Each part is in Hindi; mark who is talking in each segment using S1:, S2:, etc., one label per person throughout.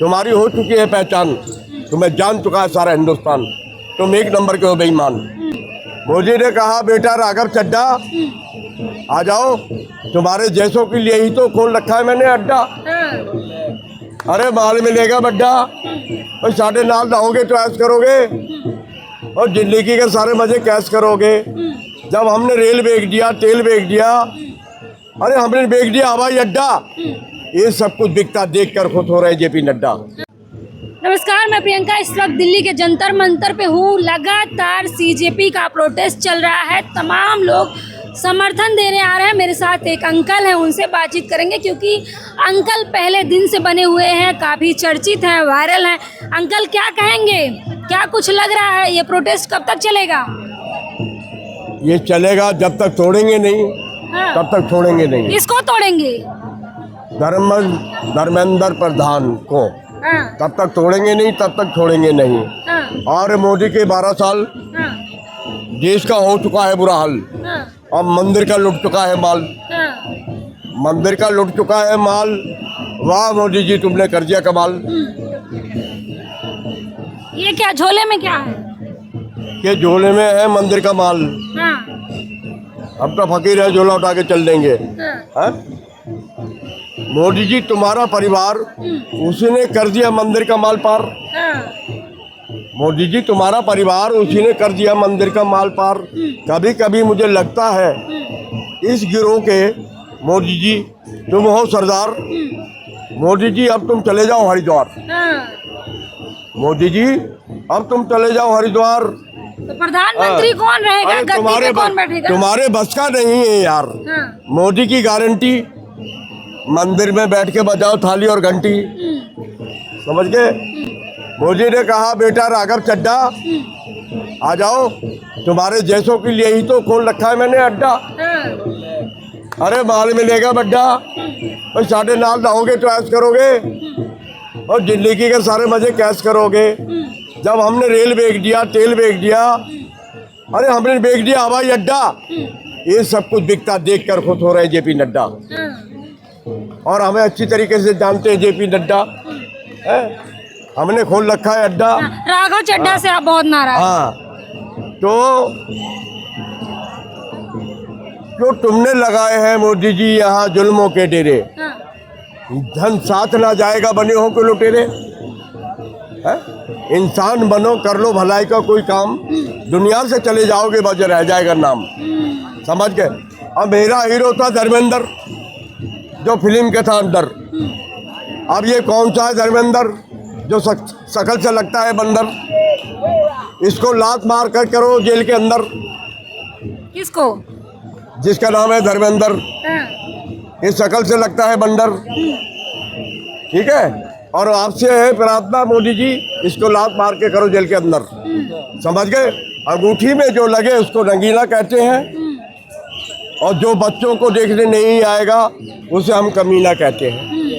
S1: तुम्हारी हो चुकी है पहचान, तुम्हें जान चुका है सारा हिंदुस्तान, तुम एक नंबर के हो बेईमान। मोदी ने कहा बेटा राघव चड्ढा आ जाओ, तुम्हारे जैसों के लिए ही तो खोल रखा है मैंने अड्डा। अरे माल मिलेगा बड्डा, और साढ़े नाल रहोगे तो ऐश करोगे, और जिंदगी के सारे मजे कैश करोगे। जब हमने रेल बेच दिया, तेल बेच दिया, अरे हमने बेच दिया हवाई अड्डा, ये सब कुछ बिकता देखकर खुश हो रहे जेपी नड्डा।
S2: नमस्कार, मैं प्रियंका इस वक्त दिल्ली के जंतर मंतर पे हूँ। लगातार सीजेपी का प्रोटेस्ट चल रहा है, तमाम लोग समर्थन देने आ रहे हैं। मेरे साथ एक अंकल हैं, उनसे बातचीत करेंगे क्योंकि अंकल पहले दिन से बने हुए हैं, काफ़ी चर्चित हैं, वायरल हैं। अंकल क्या कहेंगे, क्या कुछ लग रहा है, ये प्रोटेस्ट कब तक चलेगा?
S1: ये चलेगा जब तक तोड़ेंगे नहीं,
S2: हाँ।
S1: तब तक छोड़ेंगे नहीं।
S2: किसको तोड़ेंगे?
S1: धर्मेंद्र प्रधान को
S2: हाँ।
S1: तब तक तोड़ेंगे नहीं, तब तक छोड़ेंगे नहीं।
S2: हाँ।
S1: और मोदी के 12 साल
S2: हाँ।
S1: देश का हो चुका है बुरा हाल।
S2: हाँ।
S1: अब मंदिर का लुट चुका है माल,
S2: हाँ।
S1: मंदिर का लुट चुका है माल। वाह मोदी जी, तुमने कर दिया कमाल।
S2: ये क्या झोले में क्या है?
S1: के झोले में है मंदिर का माल।
S2: हाँ।
S1: अब तो फकीर है, झोला उठा के चल देंगे।
S2: हाँ।
S1: मोदी जी तुम्हारा परिवार, उसी ने कर दिया मंदिर का माल पार।
S2: हाँ।
S1: मोदी जी तुम्हारा परिवार, उसी ने कर दिया मंदिर का माल पार। कभी कभी मुझे लगता है इस गिरोह के मोदी जी तुम हो सरदार। मोदी जी अब तुम चले जाओ हरिद्वार। मोदी जी अब तुम चले जाओ हरिद्वार।
S2: तो प्रधानमंत्री कौन रहेगा? गद्दी पे कौन बैठेगा?
S1: तुम्हारे बस का नहीं है यार।
S2: हाँ।
S1: मोदी की गारंटी, मंदिर में बैठ के बजाओ थाली और घंटी। समझ गए? मोदी ने कहा बेटा राघव चड्ढा आ जाओ, तुम्हारे जैसों के लिए ही तो खोल रखा है मैंने अड्डा। अरे माल मिलेगा बड्डा, और साढ़े नाल रहोगे तो ऐश करोगे, और जिंदगी के सारे मजे कैश करोगे। जब हमने रेल बेच दिया, तेल बेच दिया, अरे हमने बेच दिया हवाई अड्डा, ये सब कुछ बिकता देखकर खुश हो रहे जेपी नड्डा। और हमें अच्छी तरीके से जानते हैं जेपी नड्डा, हमने खोल रखा है अड्डा।
S2: राघव चड्ढा से आप बहुत नाराज?
S1: हाँ, तो जो तुमने लगाए हैं मोदी जी यहाँ जुल्मों के डेरे, धन साथ ना जाएगा बने हो के लुटेरे। इंसान बनो, कर लो भलाई का कोई काम, दुनिया से चले जाओगे बस रह जाएगा नाम। समझ गए? अब मेरा हीरो था धर्मेंद्र, जो फिल्म के था अंदर। अब ये कौन सा है धर्मेंद्र जो शकल से लगता है बंदर? इसको लात मार कर करो जेल के अंदर।
S2: किसको?
S1: जिसका नाम है धर्मेंद्र, इस शकल से लगता है बंदर। ठीक है? और आपसे है प्रार्थना मोदी जी, इसको लात मार के करो जेल के अंदर। समझ गए? अंगूठी में जो लगे उसको रंगीला कहते हैं, और जो बच्चों को देखने नहीं आएगा उसे हम कमीना कहते हैं।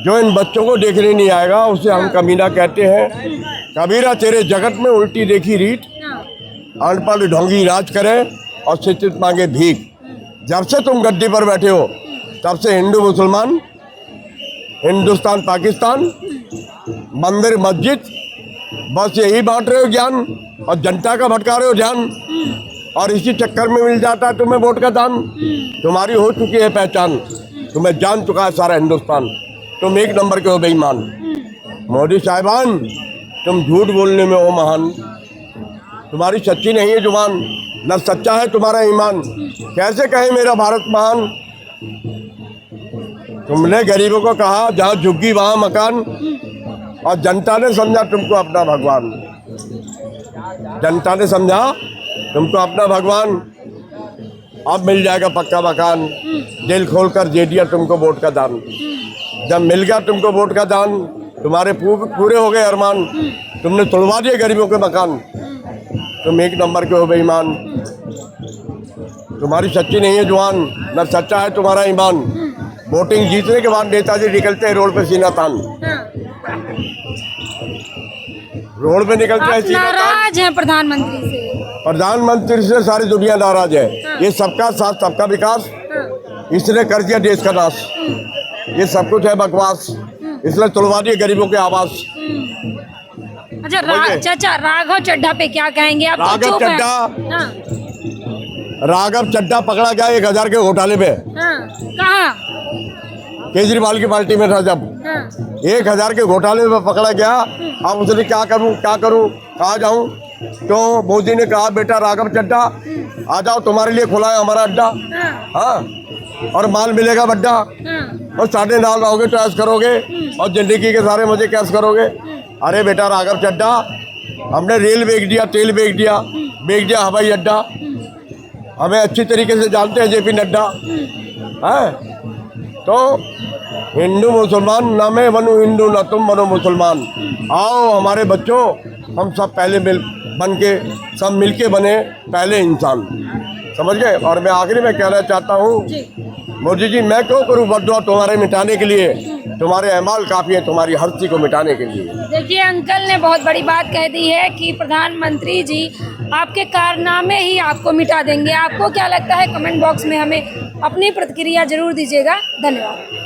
S1: जो इन बच्चों को देखने नहीं आएगा उसे हम कमीना कहते हैं। कबीरा तेरे जगत में उल्टी देखी रीत, अनपढ़ ढोंगी राज करे और शिक्षित मांगे भीख। जब से तुम गद्दी पर बैठे हो तब से हिंदू मुसलमान, हिंदुस्तान पाकिस्तान, मंदिर मस्जिद, बस यही बांट रहे हो ज्ञान, और जनता का भटका रहे हो ध्यान, और इसी चक्कर में मिल जाता है तुम्हें वोट का दान। तुम्हारी हो चुकी है पहचान, तुम्हें जान चुका है सारा हिंदुस्तान, तुम एक नंबर के हो बेईमान। मोदी साहिबान, तुम झूठ बोलने में हो महान, तुम्हारी सच्ची नहीं है जुबान, न सच्चा है तुम्हारा ईमान। कैसे कहे मेरा भारत महान? तुमने गरीबों को कहा जहाँ झुग्गी वहाँ मकान, और जनता ने समझा तुमको अपना भगवान। जनता ने समझा तुमको अपना भगवान। अब मिल जाएगा पक्का मकान, दिल खोलकर दे दिया तुमको वोट का दान। जब मिल गया तुमको वोट का दान, तुम्हारे पूरे हो गए अरमान, तुमने तोड़वा दिए गरीबों के मकान। तुम एक नंबर के हो बेईमान, तुम्हारी सच्ची नहीं है जुबान, न सच्चा है तुम्हारा ईमान। वोटिंग जीतने के बाद नेताजी निकलते हैं रोड पे सीना तान। रोड पे निकलते हैं सीना तान।
S2: नाराज हैं प्रधानमंत्री से?
S1: प्रधानमंत्री से सारी दुनिया नाराज है। ये सबका साथ सबका विकास, इसने कर दिया देश का नाश। ये सब कुछ है बकवास, इसलिए तुड़वा दिए गरीबों के आवास।
S2: अच्छा
S1: बोलिए।
S2: चाचा राघव चड्ढा पे क्या कहेंगे आप? तो
S1: राघव
S2: चुप हैं।
S1: चड्ढा
S2: हाँ,
S1: राघव चड्ढा पकड़ा गया 1000 के घोटाले में,
S2: हाँ, कहाँ?
S1: केजरीवाल की पार्टी में था जब।
S2: हाँ,
S1: 1000 के घोटाले में पकड़ा गया। अब उसने क्या करूं कहाँ जाऊं? तो मोदी ने कहा बेटा राघव चड्ढा आ जाओ, तुम्हारे लिए खुला है हमारा अड्डा।
S2: हाँ,
S1: हाँ, और माल मिलेगा बड्डा,
S2: हाँ,
S1: और 9.5 रहोगे तो ऐश करोगे, और जिंदगी के सारे मजे कैश करोगे। अरे बेटा राघव चड्ढा, हमने रेल बेच दिया, तेल बेच दिया हवाई अड्डा। हमें अच्छी तरीके से जानते हैं जेपी नड्डा। है तो हिंदू मुसलमान ना मैं बनूं हिंदू ना तुम बनो मुसलमान। आओ हमारे बच्चों, हम सब पहले बन के सब मिलके बने पहले इंसान, समझ गए। और मैं आखिरी में कहना चाहता हूँ, मोदी जी मैं क्यों करूँ बददुआ तुम्हारे मिटाने के लिए? तुम्हारे अमाल काफ़ी है तुम्हारी हस्ती को मिटाने के लिए।
S2: देखिए अंकल ने बहुत बड़ी बात कह दी है कि प्रधानमंत्री जी आपके कारनामे ही आपको मिटा देंगे। आपको क्या लगता है? कमेंट बॉक्स में हमें अपनी प्रतिक्रिया जरूर दीजिएगा। धन्यवाद।